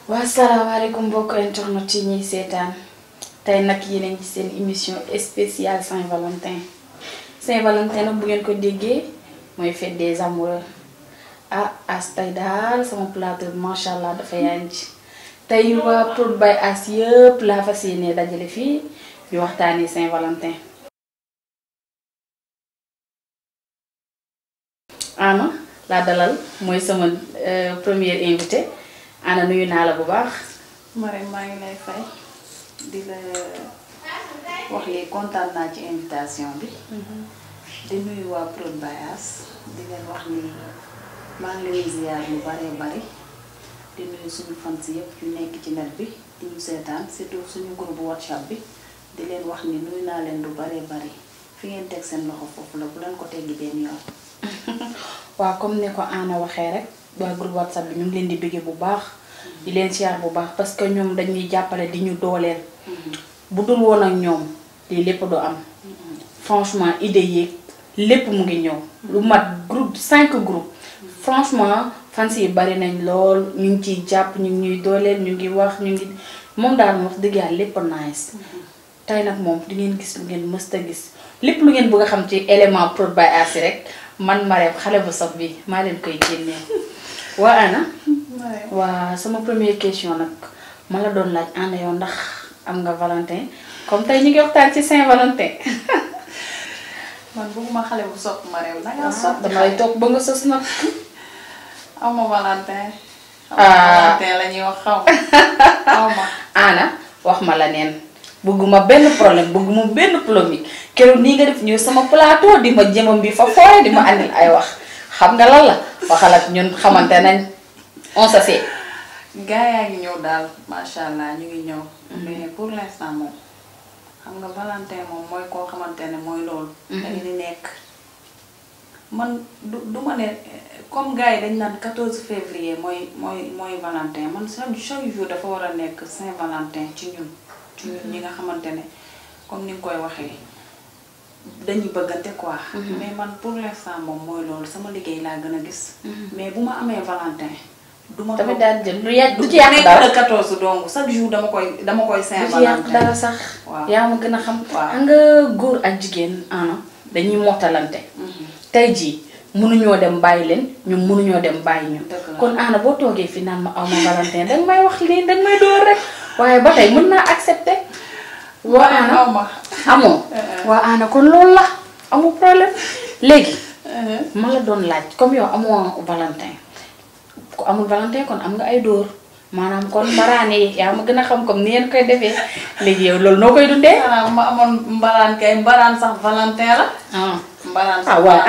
waa salaamaaleykum mbokk internet yi ñuy seetaan tey nag yéen a ngi ci seen émission spéciale Saint-Valentin Saint-Valentin nag bu ngeen ko déggee mooy fête des amoureux as tey daal sama plateau bi macha allah dafa yanj tey waa Prod by As yëpp laa fas yéene dajale fii di waxtaanee Saint-Valentin. Anna laa dalal mooy sama première invité Anna nuyu naa la bu baax. Marème maa ngi lay fay di la wax li kontaan naa ci invitation bi. di nuyu waa Prod by As di leen wax ni maa ngi leen ziar lu bari di nuyu suñu fans yëpp yu nekk ci net bi di ñu seetaan surtout suñu groupe WhatsApp bi di leen wax ni nuyu naa leen lu bari fi ngeen teg seen loxo foofu la bu leen ko teggi benn yoon. waaw comme ne ko Anna waxee rek waa groupe WhatsApp bi ñu ngi leen di bëggee bu baax. di leen siyaar bu baax parce que ñoom dañuy jàppale di ñu dooleel. bu dul woon ak ñoom lii lépp du am. franchement idée yeeg lépp mu ngi ñëw. lu mat groupe 5 groupes. franchement fans yi bari nañ lool ñu ngi ciy jàpp ñu ngi ñuy dooleel ñu ngi wax ñu ngi moom daal wax dëgg yàlla lépp nice. tey nag moom di ngeen gis lu ngeen mës a gis lépp lu ngeen bëgg a xam ci élément Prod by As rek man Marème xale bu sob bi maa leen koy génnee. waa Anna. waa sama première question nag ma la doon laaj Anna yow ndax am nga Valentin comme tey ñu ngi waxtaan ci Saint-Valentin. man bëgguma xale bu sopp Marème dangaa sopp. damay toog ba nga sos nag. aw ma Valentin. Valentin la ñuy wax xaw ma. Anna wax ma la neen bëgguma benn problème bëgguma benn polémique keroog nii nga def ñëw sama plateau di ma jëmam bi fa fooy di ma andil ay wax xam nga lan la waxal ak ñun xamante nañ on se sait. gaa yaa ngi ñëw daal macha allah ñu ngi ñëw. mais pour l'instant moom xam nga Valentin moom mooy koo xamante ne mooy loolu. dañu di nekk man du ma ne comme gars yi dañ naan 14 février mooy Valentin man chaque jour dafa war a nekk Saint-Valentin ci ñun ñi nga xamante ne comme ni nga koy waxee dañuy bëggante quoi. mais man pour l'instant moom mooy loolu sama liggéey laa gën a gis. mais bu ma amee Valentin. du ma tamit daal jël du ci yàq dara nekk 14 donc chaque jour dama koy Saint-Valentin. du ci yàq dara sax. waaw yaa ma gën a xam. waaw nga góor ak jigéen Anna dañuy mottalante. tey jii mënuñoo dem bàyyi leen ñun mënuñoo dem bàyyi ñu. kon Anna boo toogee fi naan ma aw ma Valentin danga may wax lii danga may door rek waaye ba tey mën naa accepter. waa Anna amoo. waa Anna kon loolu la amul problème léegi. ma la doon laaj comme yow amoo Valentin ku amul Valentin kon am nga ay dóor maanaam kon mbaraan yi yaa ma gën a xam comme ni ngeen koy defee léegi yow loolu noo koy dundee. ma amoon mbaraan kay mbaraan sax Valentin la. mbaraan sax waaw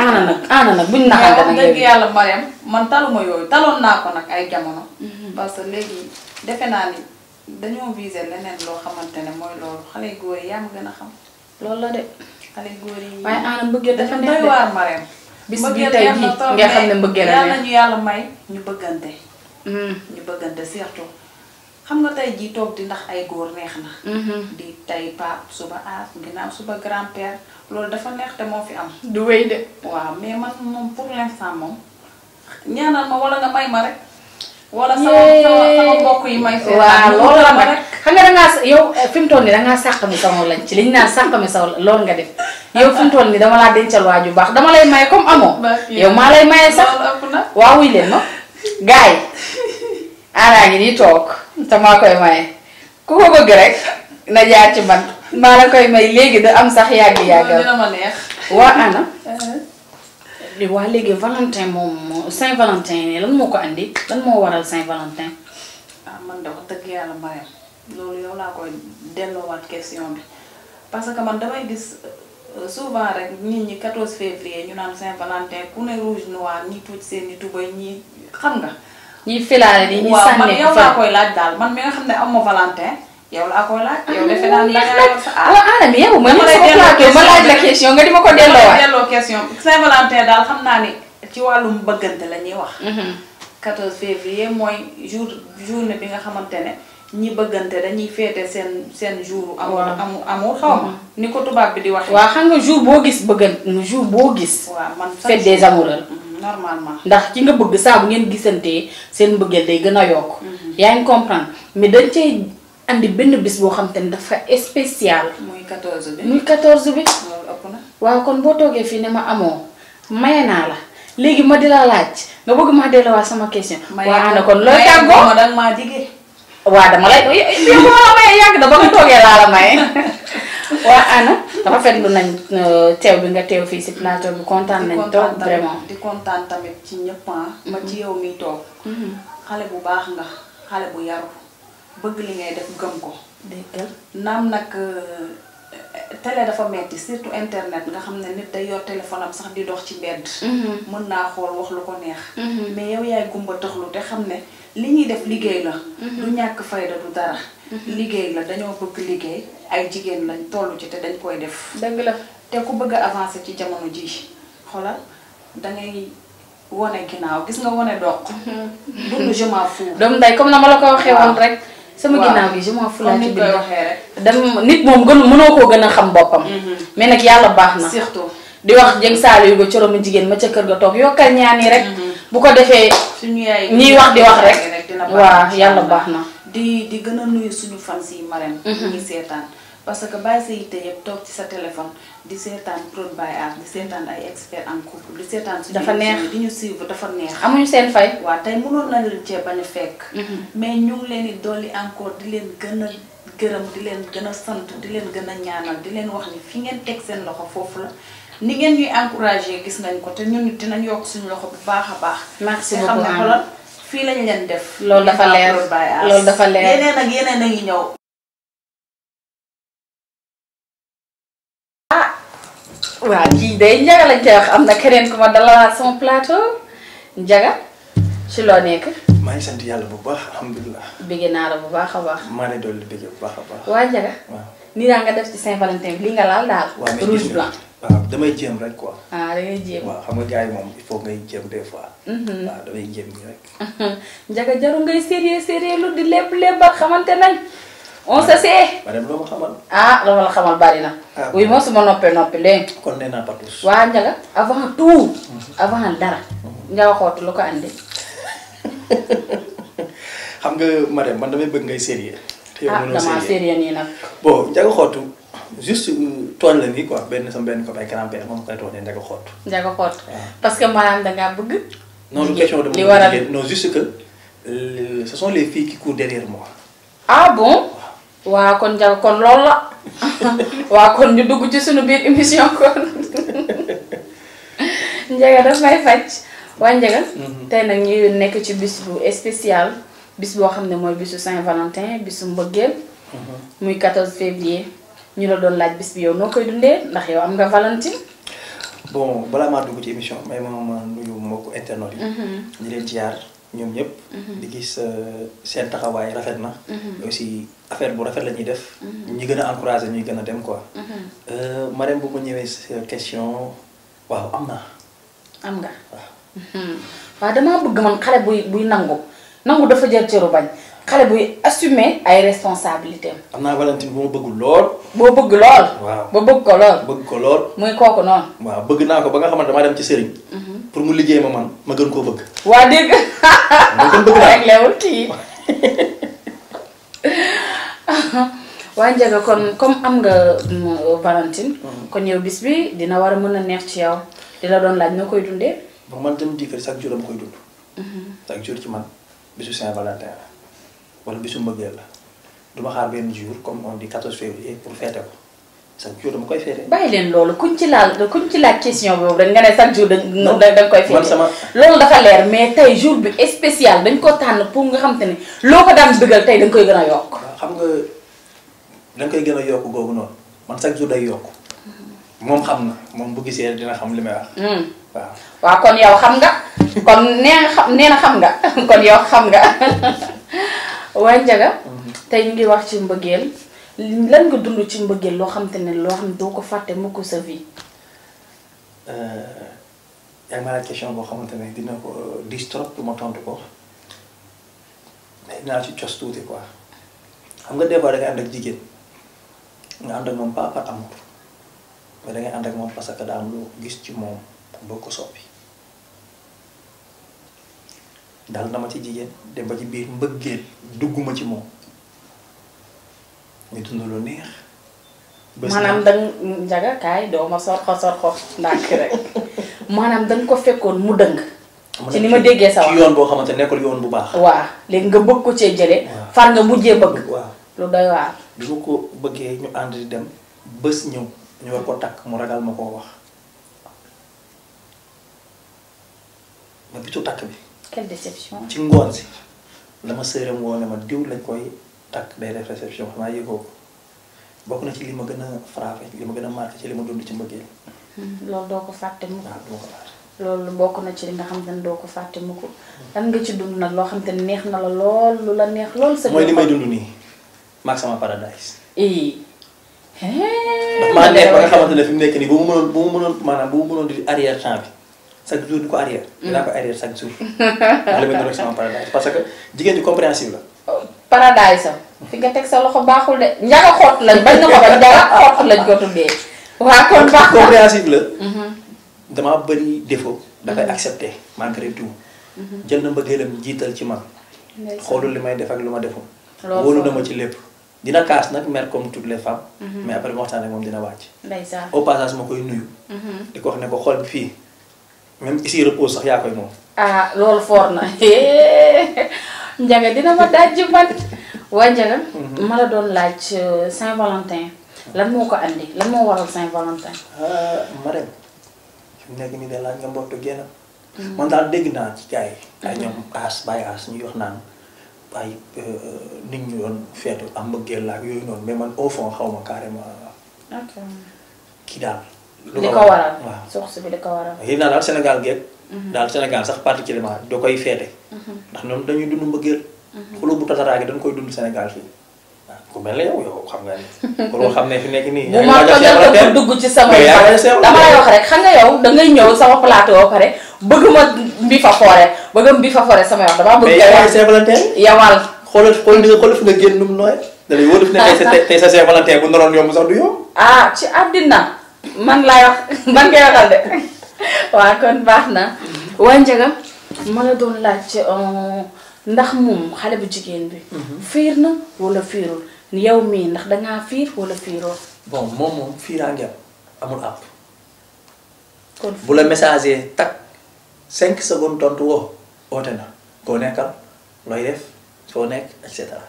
Anna nag buñ naxante nag dëgg yàlla Marème man taluma yooyu taloon naa ko nag ay jamono. parce que léegi defe naa ni dañoo viser leneen loo xamante ne mooy loolu xale góor yi yaa ma gën a xam. loolu la de. xale góor yi waaye Anna mbëggeel dafa neex doy waar Marème. bis bii tey jii nga xam ne mbëggeel la yàlla ñu yàlla may ñu bëggante. ñu bëggante surtout xam nga tey jii toog di ndax ay góor neex na. di tey pap suba aas ginnaaw suba grand-père loolu dafa neex te moo fi am. du wéy de. waaw mais man moom pour l'instant moom ñaanal ma wala nga may ma rek. wala sama mbokk yi may. waaw loolu la ma rek xam nga dangaa yow fi mu toll nii dangaa sàq mi sama lañ ci liñ naan sàq mi sa loolu nga def yow fi mu toll nii dama laa dencal waa ju baax dama lay maye comme amoo. yow maa lay maye sax waaw wuy leen ma gars yi Anna ngi nii toog te maa koy maye ku ko bëgg rek na jaar ci man maa la koy may léegi da am sax yàgg-yàggal. dina ma neex. waa Anna. waa léegi Valentin moom Saint-Valentin lan moo ko andi lan moo waral Saint-Valentin. man de wax dëgg yàlla Marème loolu yow laa koy delloowaat question bi parce que man damay gis souvent rek nit ñi 14 février ñu naan Saint-Valentin ku ne rouge noir ñi tuuti seen i tubay ñi xam nga. ñi filaale ni ñi waaw man sànni yow laa koy laaj daal man mi nga xam ne am ma Valentin yow laa koy laaj. yow defe naa ne danga yor sa waaw Anna mi yow ma laaj la question nga di ma ko delloowaat. delloo question Saint-Valentin daal xam naa ni ci wàllum bëggante la ñuy wax. 14 février mooy journée bi nga xamante ne ñi bëggante dañuy féete seen jour. amul xaw ma ni ko tubaab bi di waxee. waaw xam nga jour boo gis jour boo gis. waaw man fête des amoureux. normalement ndax ci nga bëgg saa bu ngeen gisantee seen mbëggeel day gën a yokk. yaa ngi comprendre mais dañ cay andi benn bis boo xam te ne dafa spécial. muy 14 bi. muy 14 bi. loolu ëpp na. waaw kon boo toogee fii ne ma amoo maye naa la léegi ma di la laaj nga bëgg maa delluwaat sama question. waa ana kon looy tàggoo ma danga maa digee. waa dama lay yow bu ma la maye yàgg na ba nga toogee laa la maye. waa ana rafetlu nañ teew bi nga teew fii si plateau bi kontaan nañ trop vraiment. di kontaan tamit ci ñëpp ma ci yow mi toog. xale bu baax nga xale bu yaru bëgg li ngay def gëm ko. dégg naam nag télé dafa metti surtout internet nga xam ne nit day yor téléphone am sax di dox ci mbedd. mën naa xool wax lu ko neex. mais yow yaay gumba taxlu te xam ne li ñuy def liggéey la. du ñàkk fayda du dara. liggéey la dañoo bëgg liggéey ay jigéen lañ tollu ci te dañ koy def. dëgg la te ku bëgg a avancer ci jamono ji xoolal dangay wone ginnaaw gis nga wone doq. dund je m'en fous. doom nday comme na ma la ko waxee woon rek. sama ginnaaw gi je m'en fous laa ci biir waxee rek. dem nit moom mënoo koo gën a xam boppam. mais nag yàlla baax na. surtout di wax jëng saal yu ga coromu jigéen ma ca kër ga toog yokkal ñaan yi rek. bu ko defee suñu yaay ñiy wax di wax rek. waaw yàlla baax na. di gën a nuyu suñu fans yi Marème. ñi seetaan parce que bàyyi sa yitte yëpp toog ci sa téléphone di seetaan Prod by Art di seetaan ay expert en couple di seetaan suñu dafa neex di ñu suivre dafa neex. amuñu seen fay. waaw tey mënoon na leen cee bañ a fekk. mais ñu ngi leen di dolli encore di leen gën a gërëm di leen gën a sant di leen gën a ñaanal di leen wax ni fi ngeen teg seen loxo foofu la ni ngeen ñuy encouragé gis nañ ko te ñun it dinañ yokk suñu loxo bu baax a baax. merci te xam beaucoup ne xoolal fii lañ leen def. loolu dafa leer loolu dafa leer yeneen ak yeneen a ngi ñëw. waaw kii day Njaga lañ koy wax am na keneen ku ma dalalaat sama plateau Njaga ci loo nekk. maa ngi sant yàlla bu baax alhamdulilah. bëgg naa la bu baax a baax. maa ngi dolli bëgg bu baax a baax. waa Njaga. waaw nii daa nga def ci Saint-Valentin bi li nga laal daal. rouge blanc. waaw damay jéem rek quoi. ah da ngay jéem. waaw xam nga gars yi moom il faut ngay jéem des fois. waaw damay jéem nii rek. Njaga jaru ngay sérieux lu di lépp ba xamante nañ. on se sait. ma dem loo ma xamal. ah dama la xamal bari na. oui moom su ma noppi léegi. kon nee naa patus. waa Njaga avant tout. avant dara. Njaga xootu lu ko andi. xam nga madame man damay bëgg ngay sérieux. te yow mënoo damaa sérieux nii nag. bon Njaga xootu juste tooñ la nii quoi sama benn copain grand-père moom koy tooñee Njaga xootu. Njaga xootu. parce que maanaam dangaa bëgg. non lu question de li waral non juste que ce sont les filles qui courent derrière moi. ah bon. waa kon Njaga kon loolu la. waa kon ñu dugg ci suñu biir émission kon. Njaga daf may faj. waa Njaga. tey nag ñu nekk ci bis bu spécial. bis boo xam ne mooy bisu Saint-Valentin bisu mbëggeel. muy 14 février. ñu la doon laaj bis bi yow noo koy dundee ndax yow am nga Valentine. bon balaa maa dugg ci émission may ma nuyu mbokku internet yi. di leen ziar ñoom ñëpp. di gis seen taxawaay rafet na. aussi affaire bu rafet la ñuy def. ñi gën a encouragé ñuy gën a dem quoi. Marème bu ma ñëwee sa question waaw am naa. am nga waaw damaa bëgg man xale buy nangu dafa jël cëru bañ xale buy assumer ay responsabilités am naa Valentine bu ma bëggul lool. boo bëgg lool. waaw ba bëgg ko lool. bëgg ko lool. muy kooku noonu. waaw bëgg naa ko ba nga xamante damaa dem ci sëriñ. pour mu liggéey ma gën koo bëgg. waa dégg. ma gën bëgg naa rek leewul kii. waa Njaga kon comme am nga Valentine. kon yow bis bi dina war a mën a neex ci yow di la doon laaj noo koy dundee. bon man tamit différé chaque jour dama koy dund. chaque jour ci man bisu Saint-Valentin la wala bisu mbëggeel la du ma xaar benn jour comme on dit 14 février pour fêter ko chaque jour dama koy fêter. bàyyi leen loolu kuñ ci laaj question boobu rek nga ne chaque jour dañ koy fêter. man sama loolu dafa leer mais tey jour bi spécial dañ ko tànn pour nga xam te ne loo ko daan bëggal tey dañ koy gën a yokk. waaw xam nga dañ koy gën a yokk googu noonu man chaque jour day yokk moom xam na moom bu gisee dina xam li may wax. waaw kon yow xam nga kon nee na xam nga kon yow xam nga waa Njaga tey ñu ngi wax ci mbëggeel lan nga dund ci mbëggeel loo xam te ne loo xam ne doo ko fàtte mukk sa vie. yaa ngi ma laaj question boo xamante ne dina ko dis trop pour ma tontu ko mais dinaa ci cos tuuti quoi xam nga des fois da ngay ànd ak jigéen nga ànd ak moom pas par amour mais da ngay ànd ak moom parce que daa am lu gis ci moom boo ko soppi dal na ma ci jigéen dem ba ci biir mbëggeel dugguma ci moom ñu dund lu neex. maanaam danga Njaga kaay doo ma sorxo ndànk rek maanaam danga ko fekkoon mu dëng. ci ni ma déggee sa wax ci yoon boo xamante nekkul yoon bu baax. waaw léegi nga bëgg ko cee jëlee. far nga mujjee bëgg. waaw lu doy waar. bi ma ko bëggee ñu ànd di dem bés ñëw ñu war ko takk mu ragal ma koo wax ma bitu takk bi. quelle déception. ci ngoon si dama sëram woo ne ma diw lañ koy takk day def réception xanaa yëgoo ko bokk na ci li ma gën a frappé li ma gën a marqué ci li ma dund ci mbëggeel. loolu doo ko fàtte mukk. waaw duma ko fàtte. loolu bokk na ci li nga xam ne doo ko fàtte mukk. lan nga ci dund nag loo xam te neex na la lool lu la neex lool. sa mooy li may dund nii maag sama paradise. ndax maa neex ba nga xamante ne fi mu nekk nii bu mu mënoon maanaam bu mu mënoon di arrière temps bi chaque jour di ko arrière. dinaa ko arrière chaque jour. ndax li may dund rek sama paradise parce que jigéen ji compréhensive la. paradise am fi nga teg sa loxo baaxul de njaga xott lañ bañ na ko ba njaga xott lañ ko tuddee. waa kon baax na compréhensive la. damaa bëri défaut. dafay accepter malgré tout. jël na mbëggeelam jiital ci man. xoolul li may def ak lu ma deful. wóolu na ma ci lépp. dina kaas nag mère comme toutes les femmes. mais après ma waxtaan ak moom dina wàcc. ndeysaan au passage ma koy nuyu. di ko wax ne ko xool bi fii même ici repose sax yaa koy moom. ah loolu foor na Njaga dina ma dajji man waa Njaga ma la doon laaj Saint-Valentin lan moo ko andi lan moo waral Saint-Valentin. ma dem fi mu nekk nii de laaj nga mbottu génn. man daal dégg naa ci gars yi. ay ñoom aas bàyyi aas ñuy wax naan ay nit ñu doon feetu am mbëggeel la ak yooyu noonu mais man au fond xaw ma carrément. ok kii daal. li ko waral waaw source bi li ko waral. yéen naa daal Sénégal geeg. daal Sénégal sax particulièrement doo koy feete. ndax ñoom dañuy dund mbëggeel. xulóo bu tataraa gi dañ koy dund Sénégal fii. waaw ku mel ne yow xam nga ni. loo xam ne fi nekk nii. bu ma tojal ko dugg ci sama dama lay wax rek xam nga yow dangay ñëw sama plateau ba pare bëgg ma mbi fa foore sama yow damaa bëgg. mais Saint-Valentin yawal xoolal fi nga génn nu mu nooy. da lay wóor fi ne tey sa Saint-Valentin bu naroon yomb sax du yomb. ah ci àddina man laay wax man ngay waxal de waaw kon baax na. waa Njaga ma la doon laaj ndax moom xale bu jigéen bi. fiir na wala fiirul yow mii ndax dangaa fiir wala fiiroo. bon moom fiiraangeem amul àpp. kon bu la messager tak 5 secondes tontu woo oote na koo nekkal looy def foo nekk et cetera.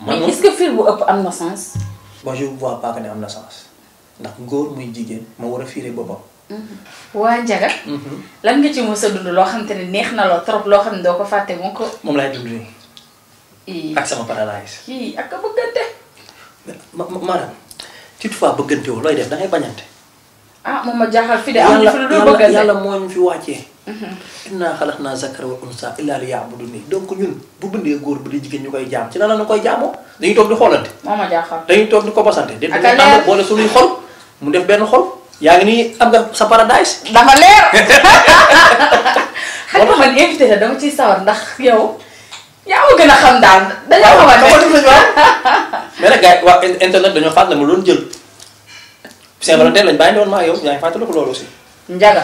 mais est-ce que fiir bu ëpp am na sens. bon je vois pas que ne am na sens ndax góor muy jigéen ma war a fiire boppam. waa Njaga. lan nga ci mos a dund loo xam te ne neex na la trop loo xam ne doo ko fàtte moo ko. moom laay dund nii. ak sama paradise. kii ak a bëggante. maanaam toutefois bëggante woo looy def da ngay bañante. ah moom ma jaaxal fi de am na fi lu dul bëggante yàlla moo ñu fi wàccee. innaa xalaqnaa zakara wal unsaa illaa liya'buduun donc ñun bu bindee góor bu di jigéen ñu koy jaam ci lan la ñu koy jaamoo dañuy toog di xoolante. moo ma jaaxal dañuy toog di ko basante. ak a leer dañuy boole suñuy xol mu def benn xol. yaa ngi nii am nga sa paradise. dafa leer. xam nga man invité la dama ciy sawar ndax yow yaa ma gën a xam daal dañoo xamante ne. mais nag gars yi waa internet dañoo fàttali ma loolu jël. Saint-Valentin lañ bàyyi woon maa yow yaa ngi fàttali ko loolu aussi. Njaga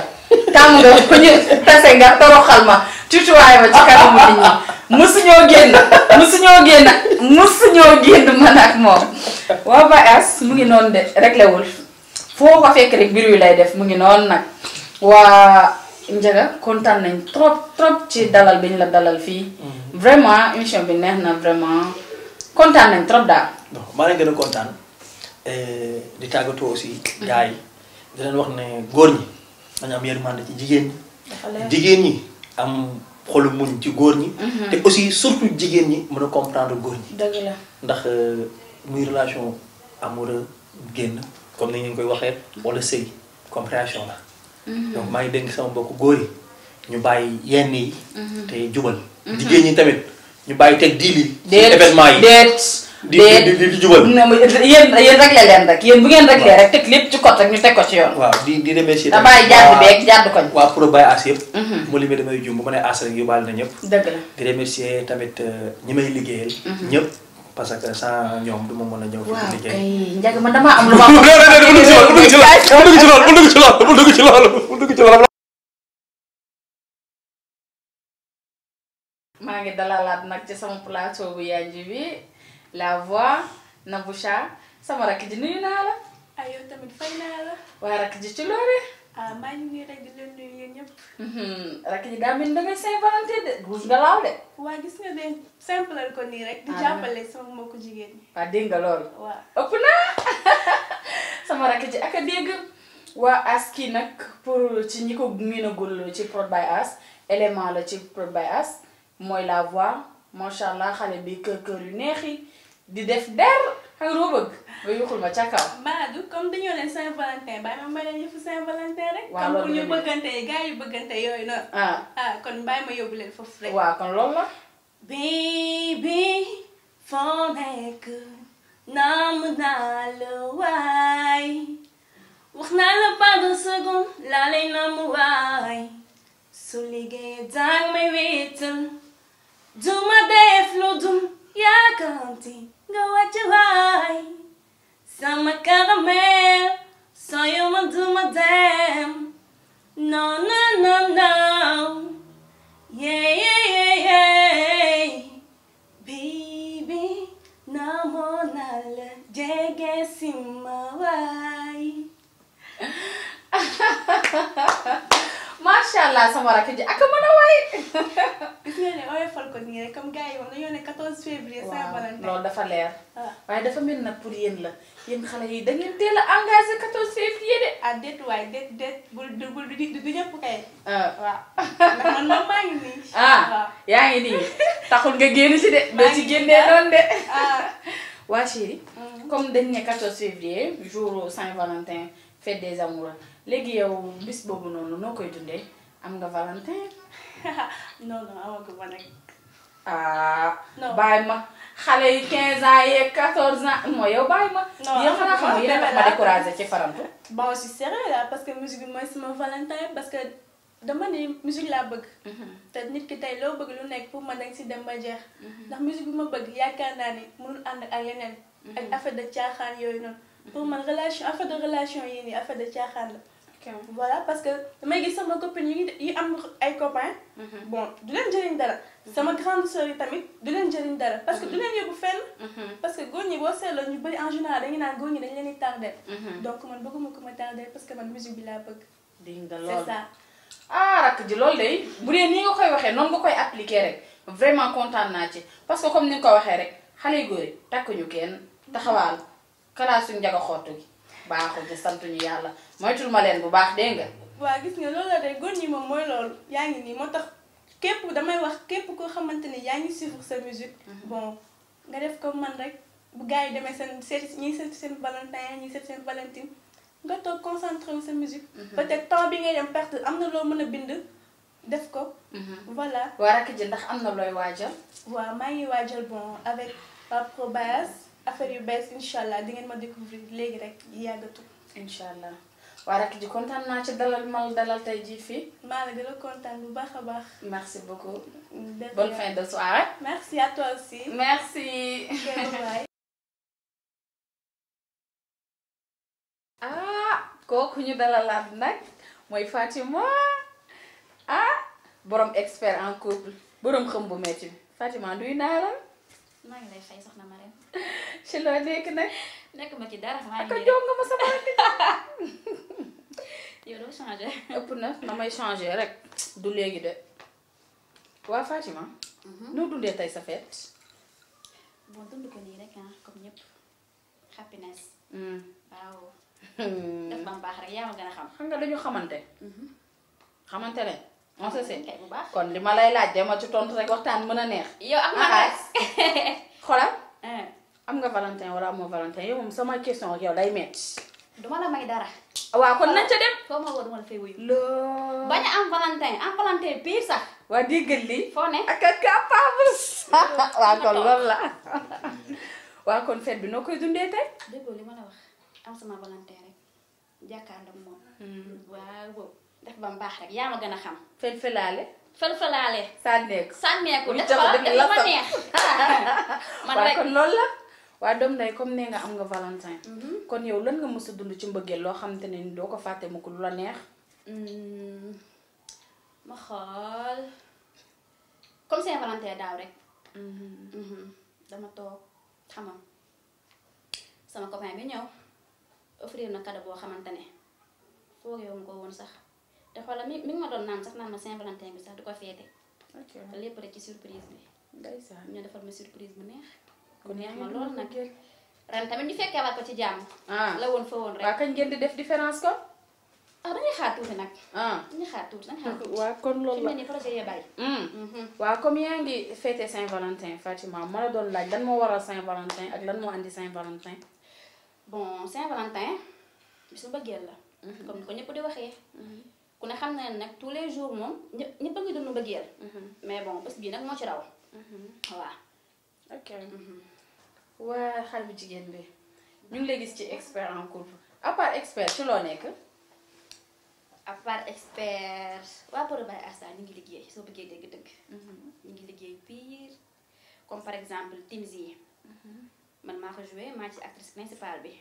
tàmm nga ku ñu tase nga toroxal ma tutuwaay ma ci kanamu nit ñi musuñoo génn man ak moom. waa Baas mu ngi noonu de réglé wul foo ko fekk rek biir wi lay def mu ngi noonu nag. waa Njaga kontaan nañ trop ci dalal bi ñu la dalal fii. vraiment émission bi neex na vraiment kontaan nañ trop daal. non maa leen gën a kontaan di tàggatoo aussi gars yi di leen wax ne góor ñi dañu am yërmande ci jigéen ñi. jigéen ñi am xolu muñ ci góor ñi. te aussi surtout jigéen ñi mën a comprendre góor ñi. dëgg la ndax muy relation amoureux génn comme ni ñu koy waxee wala sëy compréhension la. donc maa ngi dénk sama mbokku góor yi ñu bàyyi yenn yi. te jubal. jigéen ñi tamit ñu bàyyi teg diil yi. ci événement yi di jubal. yéen réglé leen rek yéen bu ngeen réglé rek teg lépp ci code rek ñu teg ko ci yoon. waaw di remercier. da bàyyi jàdd beeg jàdd koñ. waaw pour bàyyi as yëpp. mu limee damay jum bu ma nee as rek yóbbaale na ñëpp. dëgg la di remercier tamit ñi may liggéeyal. ñëpp parce que sans ñoom du ma mën a ñëw. waaw fi liggéey kay Njaga man damaa am lu ma. bu dugg ci loolu maa ngi dalalaat nag ci sama plateau bu yanji bi la voix Naboucha sama rakk ji nuyu naa la. ay yow tamit fay naa la. waa rakk ji ci loole. maa ngi nii rek di leen nuyu yéen ñëpp. rakk ji daa mel ni dangay Saint-Valentin de rouge nga laaw de. waa gis nga de simple ko nii rek. di jàppale sama mbokku jigéen ñi. waa dégg nga loolu. waaw ëpp naa sama rakk ji ak a dégg. waa as kii nag pour ci ñi ko miinagul ci Prod by As élément la ci Prod by As mooy la voix macha allah xale bi kër yu neex yi di def der xam nga loo bëgg nga yuxul ma ca kaw. Madou comme dañoo leen Saint-Valentin bàyyi ma may leen yëfu Saint-Valentin rek. waaw comme pour loolu ñu bëggante gars yu bëggante yooyu noonu. kon bàyyi ma yóbbu leen foofu rek. waaw kon loolu la. baby foo nekk namm naa la waay. wax naa la pas de seconde laa lay namm waay. su liggéeyee dang may wéetal. duma def lu dul yàkkamti nga wàcc waay. sama caramel soo yow ma duma dem. non non non non. yeah. baby namoon naa la jege si ma waay. macha allah sama rakk ji ak mën a way. gis nga ne oyofal ko nii rek comme gars yi moom dañoo ne 14 février. Saint-Valentin loolu dafa leer. waaw waaye dafa mel nag pour yéen la yéen xale yi da ngeen teel a engagé 14 février de. déet waay déet bul du ñëpp kay. waaw. ndax man moom maa ngi nii. ah yaa ngi nii taxul nga génn ci de. doo ci génnee noonu de. waa chérie. comme dañ ne 14 février jour Saint-Valentin fête des amoureux léegi yow bis boobu noonu noo koy dundee am nga Valentin. non amagu ma nag. non bàyyi ma xale yi 15 ans yeeg 14 ans mooy yow bàyyi ma. non yow xanaa xam nga yéen a ma découragé ci farantu. bon je suis sérieux là parce que musique bi mooy sama Valentin parce que dama ni musique laa bëgg. te nit ki tey loo bëgg lu nekk pour ma danga si dem ba jeex. ndax musique bi ma bëgg yaakaar naa ni mënul ànd ak leneen. ak affaire de caaxaan yooyu noonu. pour man relation affaire de relation yii nii affaire de caaxaan la. voilà parce que damay gis sama copine yi am ay copains. bon du leen jëriñ dara. sama grande sœur yi tamit du leen jëriñ dara. parce que du leen yóbbu fenn. parce que góor ñi boo seetloo ñu bëri en général dañuy naan góor ñi dañ leen di tardé. donc man bëgguma ko ma tardé parce que man musique bi laa bëgg. dégg nga lool c'est ça. rakk ji loolu de bu dee nii nga koy waxee noonu nga koy appliquer rek vraiment kontaan naa ci parce que comme ni nga ko waxee rek xale yu góor yi takkuñu kenn taxawaal kalaasu njaga xottu gi. baaxul ci santuñu yàlla moytul ma leen bu baax dégg nga. waaw gis nga loolu la de góor ñi moom mooy loolu yaa ngi nii moo tax képp damay wax képp koo xamante ni yaa ngi suivre sa musique. bon nga def comme man rek bu gars yi demee ñii seen Valentin ñii seen Valentine nga toog concentré wu sa musique. peut-être temps bi ngay dem perte am na loo mën a bind def ko. voilà. waa rakk ji ndax am na looy waajal. waaw maa ngi waajal bon avec Prod by As affaire yu bees incha allah di ngeen ma découvrir léegi rek yàggatu. incha allah waa rakk ji kontaan naa ci dalal mal dalal tey jii fii. maa la gën a kontaan bu baax a baax. merci beaucoup. bonne fin de soirée. merci à toi aussi. merci. kooku ñu dalalaat nag mooy Fatima borom expert en couple borom xam bu metti bi Fatima duy naa la. maa ngi lay fay soxna Marème. ci loo nekk nag. nekk ma ci dara maa ngi ak jóg nga ma sama yow doo changé. ëpp na damay changé rek du léegi de waa Fatima. noo dundee tey sa fête. bon dund ko nii rek comme ñëpp happiness. waaw. def ba mu baax rek yaa ma gën a xam. xam nga dañu xamante. xamante ne. on se sait bu baax kon li ma lay laaj dama ci tontu rek waxtaan mën a neex. yow ak ma rek. xoolal. am nga Valentin wala amoo Valentin yow moom sama question ak yow day metti. duma la may dara. waaw kon nañ ca dem. foo ma woo duma la fay wuyu. loo. bañ a am Valentin pire sax. waa déggal lii. foo ne. ak capable. waa kon loolu la. waa kon fête bi noo koy dundee tey. déggoo li ma la wax am sama Valentin rek jàkkaarloog moom. waaw def ba mu baax rek yaa ma gën a xam. felfelaale. felfelaale. sànneeku. def fa def ma neex. man waa rek kon loolu la. waa doom nday comme nee nga am nga Valentin. kon yow lan nga mës a dund ci mbëggeel loo xamante ne ni doo ko fàtte mu ko lu la neex. ma xool comme Saint-Valentin daaw rek. dama toog xam nga sama copain bi ñëw offrir na cadeau boo xamante ne foog yow nga ko woon sax te xoolal mi ngi ma doon naan sax naan ma Saint-Valentin bi sax du ko féete. ok te lépp rek ci surprise bi. ndeysaan ñu defal ma surprise bu neex. ku neex ma lool nag. ren tamit ñu fekkee waat ko ci jàmm. la woon fa woon rek. waa kañ ngeen di def différence ko. dañuy xaar tuuti nag. dañuy xaar tuuti. waa kon loolu la fi mu ne nii projet yee bari. waaw comme yaa ngi fêté Saint-Valentin Fatima ma la doon laaj lan moo waral Saint-Valentin ak lan moo andi Saint-Valentin. bon Saint-Valentin bisu mbëggeel la. comme ni ko ñëpp di waxee. ku ne xam na ne nag tous les jours moom ñëpp a ngi dund mbëggeel. mais bon bés bii nag moo ci raw. waaw. ok. waa xale bu jigéen bi ñu ngi lay gis ci expert en couple à part expert ci loo nekk. à part expert waa Pod by Asta ñu ngi liggéey soo bëggee dégg-dëgg. ñu ngi liggéey pire comme par exemple Timzi. man maa ko joué maa ci actrice principale bi.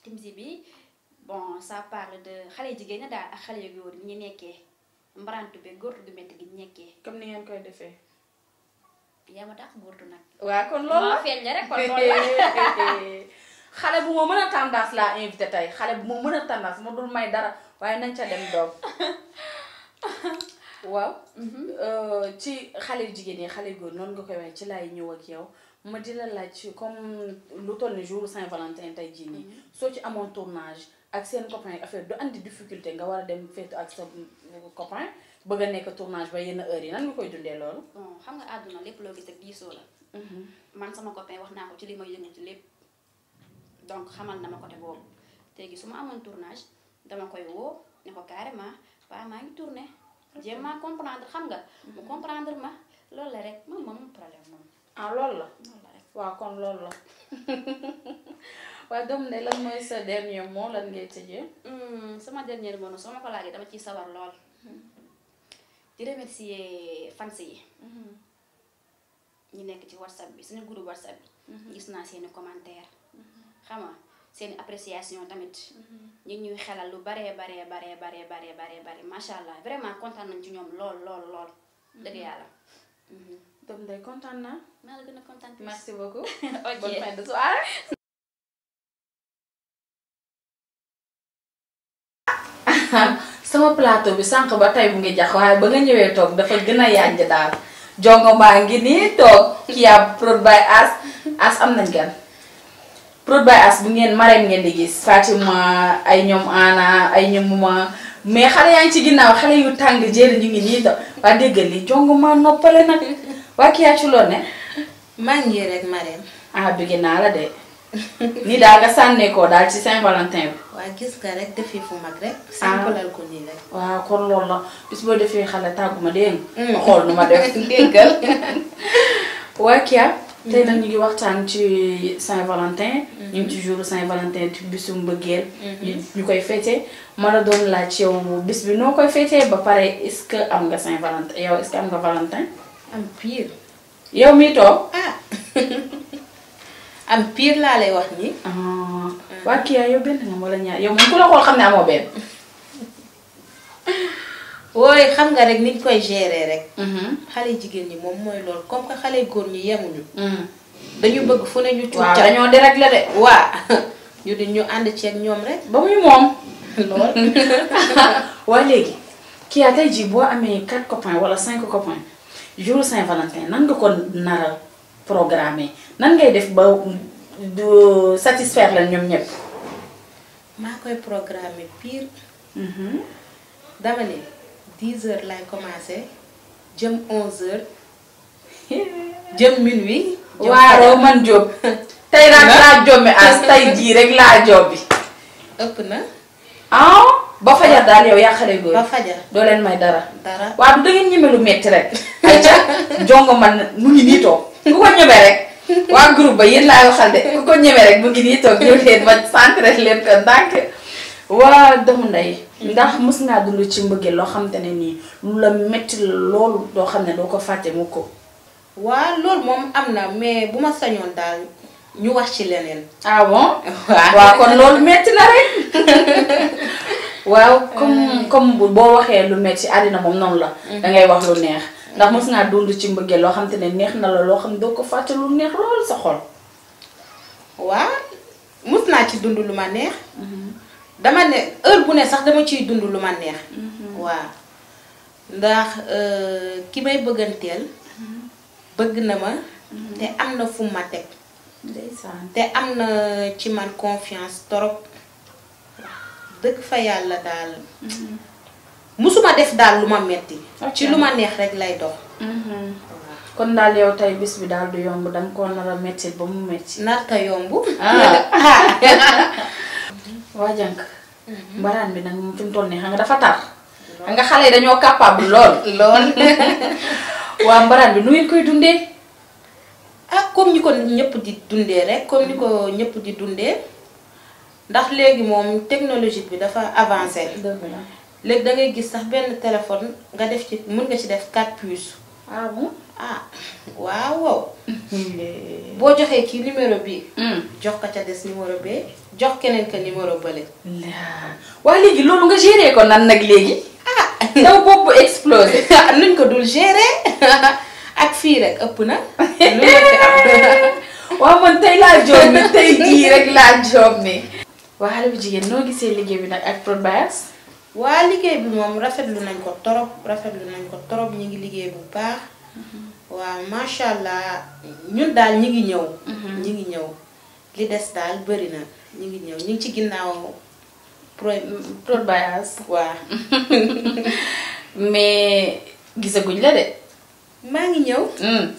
Timzi bi bon ça parle de xale jigéen ñi daal ak xale yu góor ñi nekkee mbarantu be góortu gu métti gi ñu nekkee. comme ni ngeen koy defee. yaa ma tax góortu nag. waa kon loolu la maa feeñ rek kon loolu la. xale bu ma mën a tendance laa invité tey xale bu ma mën a tendance ma dul may dara waaye nañ ca dem doom. waaw. ci xale yu jigéen ñi xale yu góor noonu nga koy waxee ci laay ñëw ak yow ma di la laaj comme lu toll ni jour Saint-Valentin tey jii nii. soo ci amoon tournage ak seen copain affaire du andi difficulté nga war a dem féetu ak sa copain bëgg a nekk tournage ba yenn heure yi nan nga koy dundee loolu. bon xam nga àdduna lépp loo gis ak diisoo la. man sama copain wax naa ko ci li may yëngu ci lépp. donc xamal na ma côté boobu léegi su ma amoon tournage dama koy woo ne ko carrément waaw maa ngi tourné jéem maa comprendre xam nga. mu comprendre ma loolu la rek moom problème moom. loolu la. loolu la rek waaw kon loolu la. waaye doom ne lan mooy sa dernier mot lan ngay tëjee. sama dernier mot soo ma ko laajee dama ciy sawar lool. di remercier fans yi. ñu nekk ci whatsapp bi suñu groupe whatsapp bi. gis naa seeni commentaire xam nga seen appréciation tamit. ñu ñuy xelal lu baree bare macha allah vraiment kontaan nañ ci ñoom lool. dëgg yàlla. doom day kontaan naa. maa la gën a kontaan. merci beaucoup. ok bonne fin de soirée. sama plateau bi sànq ba tey bu ngi jax waaye ba nga ñëwee toog dafa gën a yànj daal. jongo mbaa ngi nii toog kii yaa Pod by As am nañ gan. Pod by As bu ngeen Marème ngeen di gis Fatima ay ñoom Ana ay ñoom Muma mais xale yaa ngi ci ginnaaw xale yu tàng jéeri ñu ngi nii toog waa déggal li jongo maa noppale nag waa kii yaa ci loon ne. maa ngi rek Marème. bëgg naa la de. nii daal nga sànneekoo daal ci Saint-Valentin bi. waa gis nga rek defee fu mag rek. simplal ko nii rek. waaw kon loolu la bis boo defee xale tàgguma dégg nga. ma xool nu ma def déggal. waa Kia. tey nag ñu ngi waxtaan ci Saint-Valentin. ñu ngi ci jour Saint-Valentin ci bisu mbëggeel. ñu koy fêté ma la doon laaj yow bis bi noo koy fêté ba pare est-ce que am nga Saint-Valentin yow est-ce que am nga Valentin. am pire. yow mii toog. am pire laa lay wax nii. waa Kia yow benn nga wala ñaar yow moom ku la xool xam ne amoo benn. wooy xam nga rek niñ koy gérer rek. xale jigéen ñi moom mooy loolu comme que xale góor ñi yemuñu. dañu bëgg fu ne ñu. cuuc waaw dañoo déréglé de. waa ñu di ñu ànd ceeg ñoom rek. ba muy moom. lool. waa léegi Kia tey jii boo amee 4 copains wala 5 copains jour Saint-Valentin nan nga ko nara programmé nan ngay def ba du satisfaire la ñoom ñëpp. maa koy programmé pire. dama ne 10h lay commencé jëm 11h jëm minuit. waaroo man Diop. tey nag laa jommi as tey jii rek laa jobbi. ëpp na. ba fajar daal yow yaa xale góor. ba fajar doo leen may dara. dara waaw du da ngeen ñeme lu metti rek. ayca jongo man mu ngi nii toog ku ko ñeme rek. waa groupe ba yéen laa waxal de ku ko ñeme rek mu ngi nii toog ñëw leen ba centré leen ko ndànk. waa doomu ndey. ndax mës ngaa dund ci mbëggeel loo xam te ne nii lu la metti loolu doo xam ne doo ko fàtte mu ko. waa loolu moom am na mais bu ma sañoon daal ñu wax ci leneen. ah bon. waaw kon loolu metti na rek. waaw comme boo waxee lu metti àddina moom noonu la. dangay wax lu neex ndax mos ngaa dund ci mbëggeel loo xam te ne neex na la loo xam ne doo ko fàtte lu neex lool sa xol. waaw mus naa ci dund lu ma neex. dama ne heure bu ne sax dama ciy dund lu ma neex. waaw ndax ki may bëgganteel. bëgg na ma. te am na fu ma teg. ndeysaan te am na ci man confiance torop. dëgg fa yàlla daal. musuma def daal lu ma metti ci lu ma neex rek lay dox. kon daal yow tey bis bi daal du yomb danga ko nar a metti ba mu metti. narta yomb. waa jànk. mbaraan bi nag moom fi mu toll nii xam nga dafa tar. xam nga xale yi dañoo capable lool. lool. waa mbaraan bi nu ngeen koy dundee. comme ni ko ñëpp di dundee rek comme ni ko ñëpp di dundee ndax léegi moom technologie bi dafa avancé. léegi da ngay gis sax benn téléphone nga def ci mën nga ci def 4 puces. ah bon waaw. boo joxee kii numéro bi. jox ko ca des numéro bi jox keneen ka numéro bële. waa léegi loolu nga géré ko nan nag léegi. taw bopp explosé. nuñ ko dul gérer ak fii rek ëpp na. lu nekk am. waaw man tey laa joom ne tey jii rek laa joom ne. waa xale bu jigéen noo gisee liggéey bi nag ak Prod Bias. waa liggéey bi moom rafetlu nañ ko torop ñu ngi liggéey bu baax. waaw macha allah ñun daal ñi ngi ñëw. ñi ngi ñëw li des daal bëri na ñi ngi ñëw ñu ngi ci ginnaaw Prod Bias. waaw. mais gisaguñ la de. maa ngi ñëw.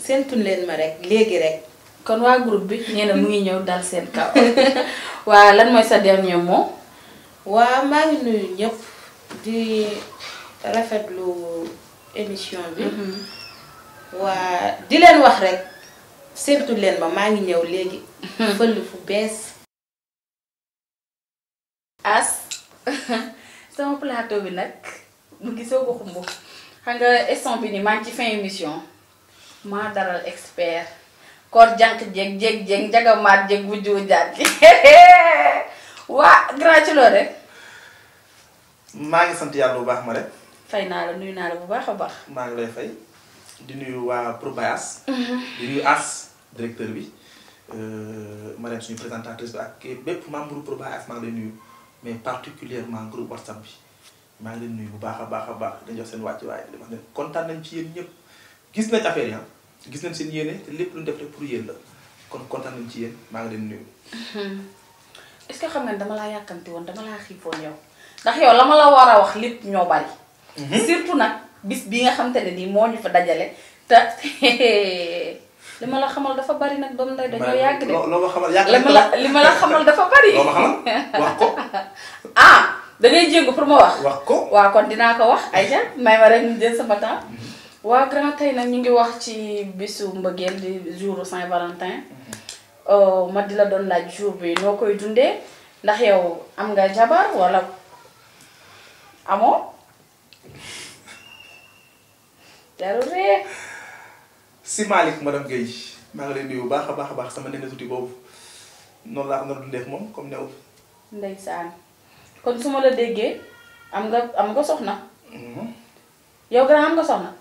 séntu leen ma rek léegi rek. kon waa groupe bi nee na mu ngi ñëw dal seen kaw. waa lan mooy sa dernier mot. waaw maa ngi nuyu ñëpp di rafetlu émission bi. waa di leen wax rek séntu leen ma maa ngi ñëw léegi. fël fu bees. As sama plateau bi nag mu ngi soo ko xumbu xam nga instant bi ni maa ngi ci fin émission maa daral expert koor jànq jeg jagamaat jeg bu jiw jaat gi waa grand ci loolu rek. maa ngi sant yàlla bu baax ma rek. fay naa la nuyu naa la bu baax a baax. maa ngi lay fay di nuyu waa Prod Bias. di nuyu As directeur bi ma dem suñu présentatrice bi ak bépp membre Prod Bias maa ngi lay nuyu mais particulièrement groupe WhatsApp bi maa ngi leen nuyu bu baax a baax dañ jox seen wàcc waaye di wax ne kontaan nañ ci yéen ñëpp gis nañ affaire yi gis nañ seen yéene te lépp lu ñu def rek pour yéen la kon kontaan nañ ci yéen maa ngi leen nuyu. est-ce que xam nga dama laa yàkkamti woon dama laa xiifoon yow ndax yow la ma la war a wax lépp ñoo bari. surtout nag bis bi nga xam te ne nii moo ñu fa dajale te li ma la xamal dafa bari nag doom nday dañoo yàgg de. loo ma xamal yàgg li ma la xamal dafa bari. loo ma xamal wax ko. da ngay jéngu pour ma wax. wax ko waaw kon dinaa ko wax Aïcha may ma rek ñu jël sama temps. waa grand tey nag ñu ngi wax ci bisu mbëggeel di jour Saint-Valentin. ma di la doon laaj jour bi noo koy dundee ndax yow am nga jabar wala amoo. jarul ree. si Malick madame Guèye maa ngi lay nuyu bu baax a baax sama nene tuuti boobu noonu laa ko nar a dundee ak moom comme new. ndeysaan kon su ma la déggee am nga soxna. yow grand am nga soxna.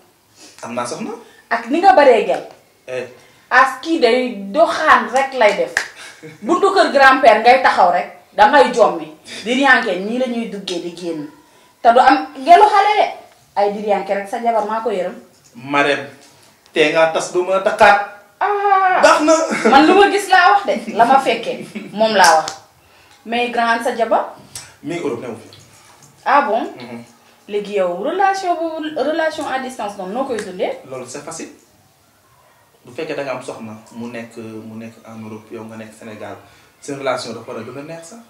am naa soxna. ak ni nga baree gel. as kii day doxaan rek lay def buntu kër grand-père ngay taxaw rek dangay jommi diriyànke nii la ñuy duggee di génn te du am gelu xale de ay diriyànke rek sa jabar maa ko yërëm. Marème tee ngaa tas du ma takkaat. baax na. man lu ma gis laa wax de la ma fekkee moom laa wax mais grand sa jabar. mi ngi Europe new fi. ah bon. léegi yow relation à distance noonu noo koy dundee. loolu c'est facile bu fekkee da nga am soxna mu nekk en Europe yow nga nekk Sénégal seen relation dafa war a gën a neex sax.